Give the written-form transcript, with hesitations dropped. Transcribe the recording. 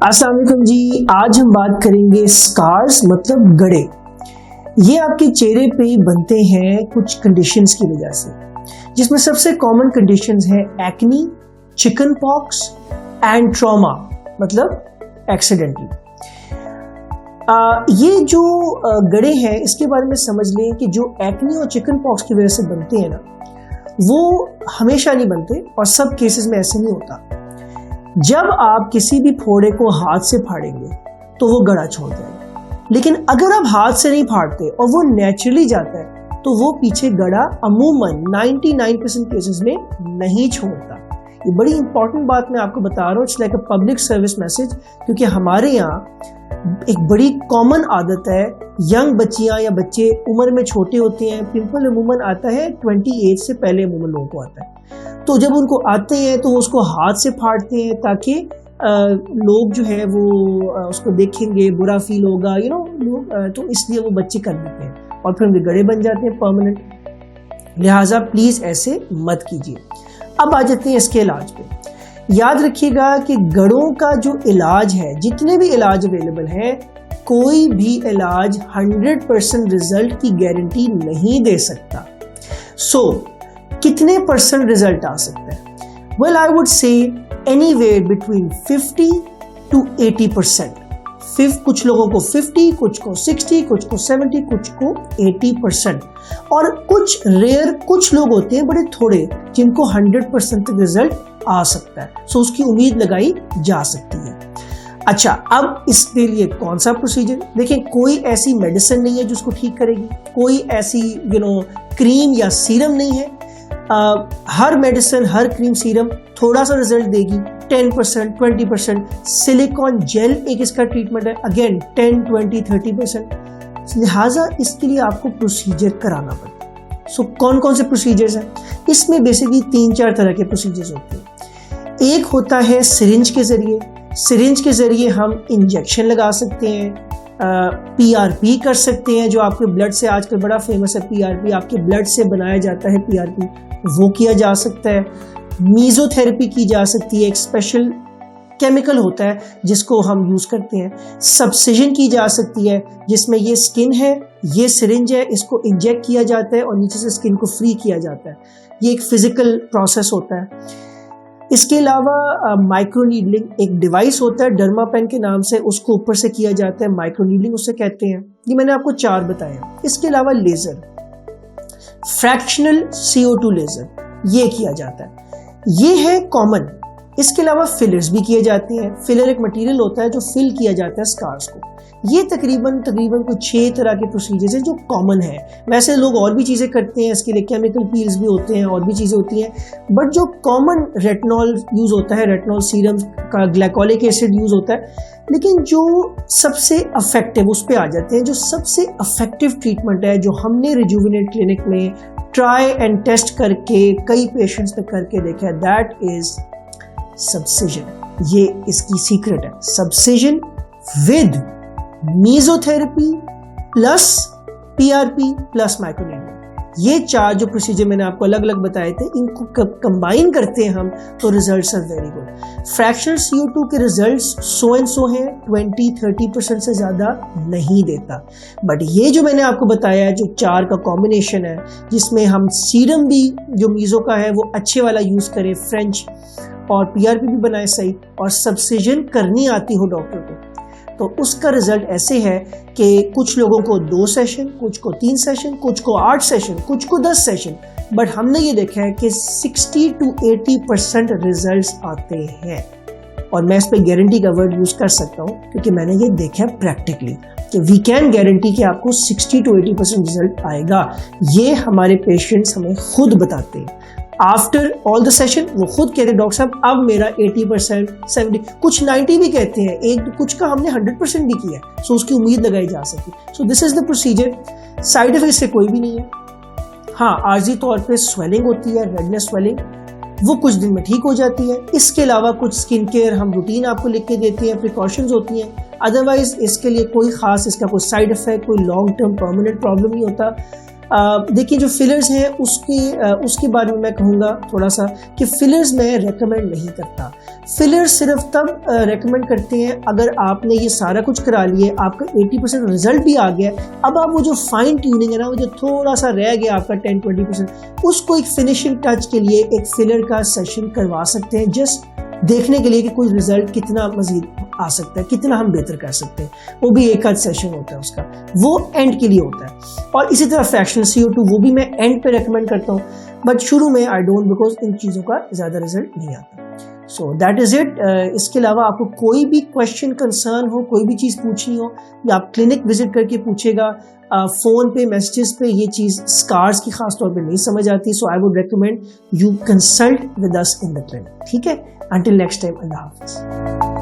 अस्सलाम वालेकुम जी। आज हम बात करेंगे स्कार्स मतलब गड़े। ये आपके चेहरे पे बनते हैं कुछ कंडीशंस की वजह से, जिसमें सबसे कॉमन कंडीशंस है acne, chicken pox and trauma मतलब एक्सीडेंटली। ये जो गड़े हैं इसके बारे में समझ लें कि जो एक्नी और चिकन पॉक्स की वजह से बनते हैं ना, वो हमेशा नहीं बनते और सब केसेस में ऐसे नहीं होता। जब आप किसी भी फोड़े को हाथ से फाड़ेंगे तो वो गड़ा छोड़ जाएगा, लेकिन अगर आप हाथ से नहीं फाड़ते और वो नेचुरली जाता है तो वो पीछे गड़ा अमूमन 99% केसेस में नहीं छोड़ता। ये बड़ी इंपॉर्टेंट बात मैं आपको बता रहा हूँ, it's like a public service message, क्योंकि हमारे यहाँ एक बड़ी कॉमन आदत है, यंग बच्चियां या बच्चे उम्र में छोटे होते हैं, पिंपल अमूमन आता है 28 से पहले अमूमन लोगों को आता है। तो जब उनको आते हैं तो वो उसको हाथ से फाड़ते हैं ताकि लोग जो है वो उसको देखेंगे, बुरा फील होगा, लोग तो इसलिए वो बच्चे कर देते हैं और फिर उनके गड़े बन जाते हैं परमानेंट। लिहाजा प्लीज ऐसे मत कीजिए। अब आ जाते हैं इसके इलाज पे। याद रखिएगा कि गड़ों का जो इलाज है, जितने भी इलाज अवेलेबल हैं, कोई भी इलाज 100% रिजल्ट की गारंटी नहीं दे सकता। कितने परसेंट रिजल्ट आ सकता है? Well, I would say anywhere between 50 to 80%। कुछ लोगों को 50, कुछ को 60, कुछ को 70, कुछ को 80%। और कुछ रेयर कुछ लोग होते हैं बड़े थोड़े जिनको 100% तक रिजल्ट आ सकता है। उसकी उम्मीद लगाई जा सकती है। अच्छा, अब इसके लिए कौन सा प्रोसीजर? देखिए, कोई ऐसी मेडिसिन नहीं है जो उसको ठीक करेगी, कोई ऐसी क्रीम या सीरम नहीं है। हर मेडिसिन, हर क्रीम, सीरम थोड़ा सा रिजल्ट देगी, 10%, 20%। सिलिकॉन जेल एक इसका ट्रीटमेंट है, अगेन 10, 20, 30%। लिहाजा इसके लिए आपको प्रोसीजर कराना पड़ता है। कौन कौन से प्रोसीजर्स हैं? इसमें बेसिकली 3-4 तरह के प्रोसीजर्स होते हैं। एक होता है सिरिंज के जरिए। सिरिंज के जरिए हम इंजेक्शन लगा सकते हैं, PRP कर सकते हैं, जो आपके ब्लड से आजकल बड़ा फेमस है। PRP आपके ब्लड से बनाया जाता है, PRP वो किया जा सकता है। मीजोथेरेपी की जा सकती है, एक स्पेशल केमिकल होता है जिसको हम यूज करते हैं। सब्सिजन की जा सकती है, जिसमें ये स्किन है, ये सिरिंज है, इसको इंजेक्ट किया जाता है और नीचे से स्किन को फ्री किया जाता है। ये एक फिजिकल प्रोसेस होता है। इसके अलावा माइक्रोनीडलिंग एक डिवाइस होता है, डर्मापेन के नाम से, उसको ऊपर से किया जाता है, माइक्रोनीडलिंग उसे कहते हैं। ये मैंने आपको 4 बताए। इसके अलावा लेजर, फ्रैक्शनल CO2 लेजर, ये किया जाता है, ये है कॉमन। इसके अलावा फिलर्स भी किए जाते हैं। फिलर एक मटेरियल होता है जो फिल किया जाता है स्कार्स को। ये तकरीबन कुछ 6 तरह के प्रोसीजर्स हैं जो कॉमन है। वैसे लोग और भी चीज़ें करते हैं, इसके लिए केमिकल पील्स भी होते हैं, और भी चीज़ें होती हैं, बट जो कॉमन रेटिनॉल यूज़ होता है, रेटिनॉल सीरम का ग्लाइकोलिक एसिड यूज़ होता है। लेकिन जो सबसे अफेक्टिव, उस पर आ जाते हैं, जो सबसे अफेक्टिव ट्रीटमेंट है, जो हमने रिजुविनेट क्लिनिक में ट्राई एंड टेस्ट करके कई पेशेंट्स पे करके देखा है, दैट इज सब्सिजन। ये इसकी सीक्रेट है, सब्सिजन with mesotherapy plus PRP plus microneedling. ये 4 जो प्रोसीजर मैंने आपको अलग अलग बताए थे, इनको कंबाइन करते हैं हम तो results are very good. Fractional CO2 के रिजल्ट्स 100 हैं, 20-30% से ज़्यादा नहीं देता। बट ये जो मैंने आपको बताया, जो 4 का कॉम्बिनेशन है, जिसमें हम सीरम भी जो मीज़ो का है वो अच्छे वाला यूज़ करें, फ्रेंच, और PRP भी बनाए सही, और सब्सिजन करनी आती हो डॉक्टर को, तो उसका रिजल्ट ऐसे है कि कुछ लोगों को 2 सेशन, कुछ को 3 सेशन, कुछ को 8 सेशन, कुछ को 10 सेशन। बट हमने ये देखा है कि 60 to 80% रिजल्ट्स आते हैं, और मैं इस पे गारंटी का वर्ड यूज कर सकता हूँ क्योंकि मैंने ये देखा है प्रैक्टिकली कि वी कैन गारंटी कि आपको 60 to 80% रिजल्ट आएगा। ये हमारे पेशेंट्स हमें खुद बताते हैं। आफ्टर ऑल द सेशन वो खुद कहते हैं, डॉक्टर साहब अब मेरा 80%, 70, कुछ 90 भी कहते हैं, कुछ का हमने 100% भी किया है। उसकी उम्मीद लगाई जा सके। This is the procedure. Side effect से कोई भी नहीं है। हाँ, आर्जी तौर पे स्वेलिंग होती है, रेडनेस स्वेलिंग, वो कुछ दिन में ठीक हो जाती है। इसके अलावा कुछ स्किन केयर हम रूटीन आपको लिख के देते हैं, प्रिकॉशंस होती हैं। अदरवाइज इसके लिए कोई खास इसका कोई साइड इफेक्ट, कोई लॉन्ग टर्म परमानेंट प्रॉब्लम नहीं होता। देखिए जो फिलर्स हैं उसके बारे में मैं कहूँगा थोड़ा सा कि फिलर्स मैं रेकमेंड नहीं करता। फिलर्स सिर्फ तब रेकमेंड करते हैं अगर आपने ये सारा कुछ करा लिए, आपका 80% रिजल्ट भी आ गया, अब आप वो जो फाइन ट्यूनिंग है ना, वो जो थोड़ा सा रह गया आपका 10-20%, उसको एक फिनिशिंग टच के लिए एक फिलर का सेशन करवा सकते हैं, जस्ट देखने के लिए कि कोई रिजल्ट कितना मजीद आ सकता है, कितना हम बेहतर कर सकते हैं। वो भी एक आध सेशन होता है उसका, वो एंड के लिए होता है। और इसी तरह फ्रैक्शनल CO2 वो भी मैं एंड पे रेकमेंड करता हूँ, बट शुरू में आई डोंट, बिकॉज इन चीज़ों का ज़्यादा रिजल्ट नहीं आता। So that is it. इसके अलावा आपको कोई भी क्वेश्चन कंसर्न हो, कोई भी चीज़ पूछनी हो, या आप क्लिनिक विजिट करके पूछेगा। फ़ोन पे मैसेजेस पे ये चीज़ स्कार्स की खास तौर पे नहीं समझ आती, so I would recommend you consult with us in the clinic. ठीक है, अंटिल नेक्स्ट टाइम, अल्लाह हाफिज़।